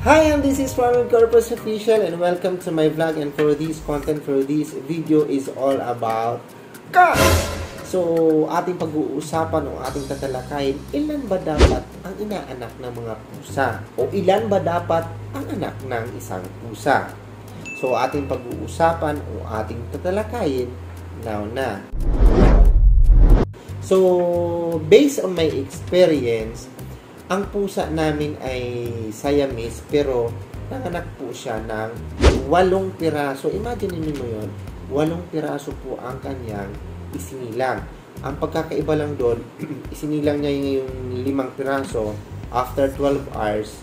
Hi, this is Farming Corpus Official and welcome to my vlog, and for this content, for this video is all about cats! So, ating pag-uusapan o ating tatalakayin, ilan ba dapat ang inaanak ng mga pusa? O ilan ba dapat ang anak ng isang pusa? So, ating pag-uusapan o ating tatalakayin, now na. So, based on my experience, ang pusa namin ay Siamese, pero nanganak po siya ng 8 piraso. Imagine niyo yun, 8 piraso po ang kanyang isinilang. Ang pagkakaiba lang doon, isinilang niya yung 5 piraso after 12 hours,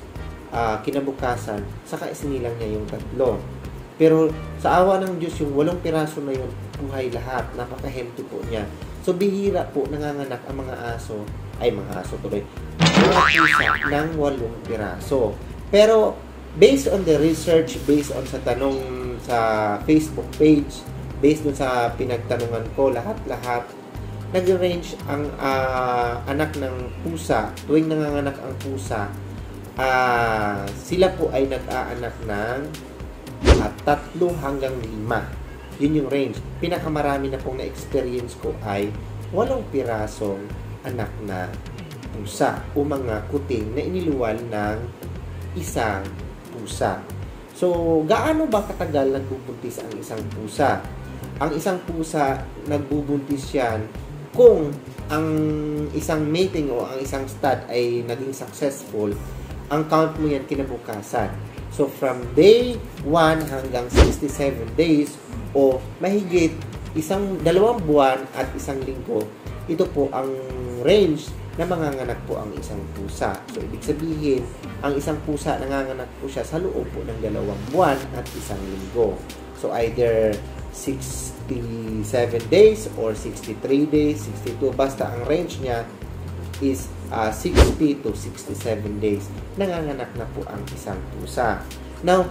kinabukasan, saka isinilang niya yung 3. Pero sa awa ng Diyos, yung 8 piraso na yun, buhay lahat. Napaka-healthy po niya. So, bihira po nanganganak ang mga aso, mga pusa ng 8 piraso. Pero, based on the research, based on sa tanong sa Facebook page, based on sa pinagtanungan ko, lahat-lahat, nag-range ang anak ng pusa. Tuwing nanganganak ang pusa, sila po ay nag-aanak ng 3 hanggang 5. Yun yung range. Pinakamarami na pong na-experience ko ay 8 pirasong anak na pusa o mga kuting na iniluwal ng isang pusa. So, gaano ba katagal nagbubuntis ang isang pusa? Ang isang pusa, nagbubuntis yan kung ang isang mating o ang isang stud ay naging successful, ang count mo yan kinabukasan. So, from day 1 hanggang 67 days o mahigit 2 buwan at 1 linggo, ito po ang range na manganganak po ang isang pusa. So, ibig sabihin, ang isang pusa nanganganak po siya sa loob po ng 2 buwan at 1 linggo. So, either 67 days or 63 days, 62, basta ang range niya is 60 to 67 days. Nanganganak na po ang isang pusa. Now,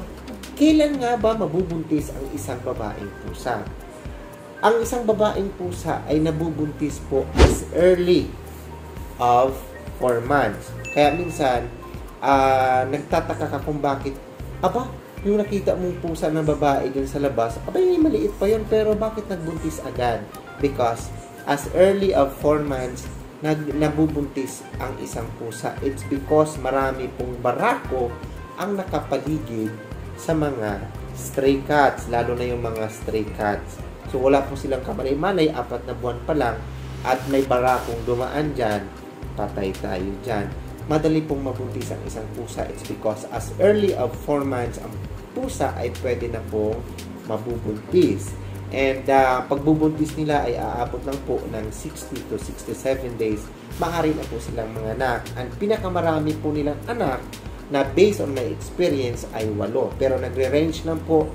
kailan nga ba mabubuntis ang isang babaeng pusa? Ang isang babaeng pusa ay nabubuntis po as early of 4 months. Kaya minsan, nagtataka ka kung bakit, yung nakita mong pusa ng babae dun sa labas, maliit pa yun, pero bakit nagbuntis agad? Because as early of 4 months, nabubuntis ang isang pusa. It's because marami pong barako ang nakapaligid sa mga stray cats, lalo na yung mga stray cats. So, wala po silang kamalay-malay, 4 na buwan pa lang, at may barakong dumaan dyan, patay tayo dyan. Madali pong mabuntis ang isang pusa. It's because as early of 4 months, ang pusa ay pwede na pong mabubuntis. And pagbubuntis nila ay aabot lang po ng 60 to 67 days. Maaari na po silang manganak. Ang pinakamarami po nilang anak na based on my experience ay 8. Pero nagre-range lang po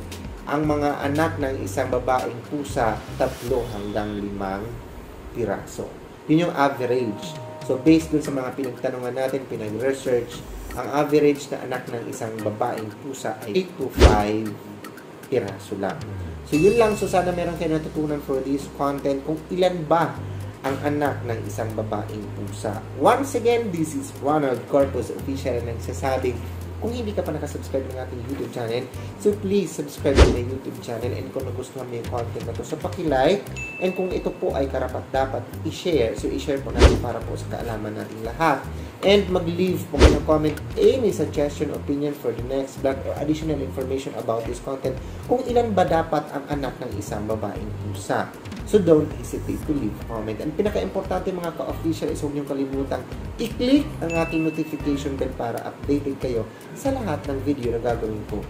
ang mga anak ng isang babaeng pusa 3 hanggang 5 piraso. Yun yung average. So based dun sa mga pinagtanungan natin, pinag-research, ang average na anak ng isang babaeng pusa ay 8 to 5 piraso lang. So, yun lang. So, sana meron kayo natutunan for this content kung ilan ba ang anak ng isang babaeng pusa. Once again, this is Ronald Corpus Official na nagsasabing, kung hindi ka pa nakasubscribe ng ating YouTube channel, so please subscribe to my YouTube channel, and kung nagustuhan mo yung content na to, so paki-like, and kung ito po ay karapat-dapat i-share, so i-share po natin para po sa kaalaman natin lahat. And mag-leave po kayo ng comment any suggestion, opinion for the next vlog or additional information about this content, kung ilan ba dapat ang anak ng isang babaeng pusa. So don't hesitate to leave a comment. And pinaka-importante mga ka-official is huwag niyong kalimutang i-click ang ating notification bell para updated kayo sa lahat ng video na gagawin ko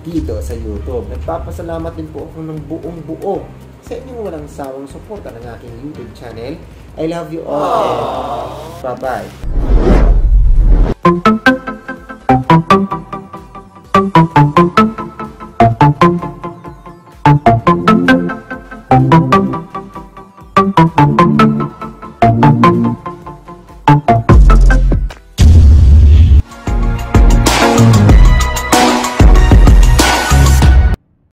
dito sa YouTube. Nagpapasalamat din po ako ng buong buo sa inyong walang sawang suporta ng aking YouTube channel. I love you all and bye-bye.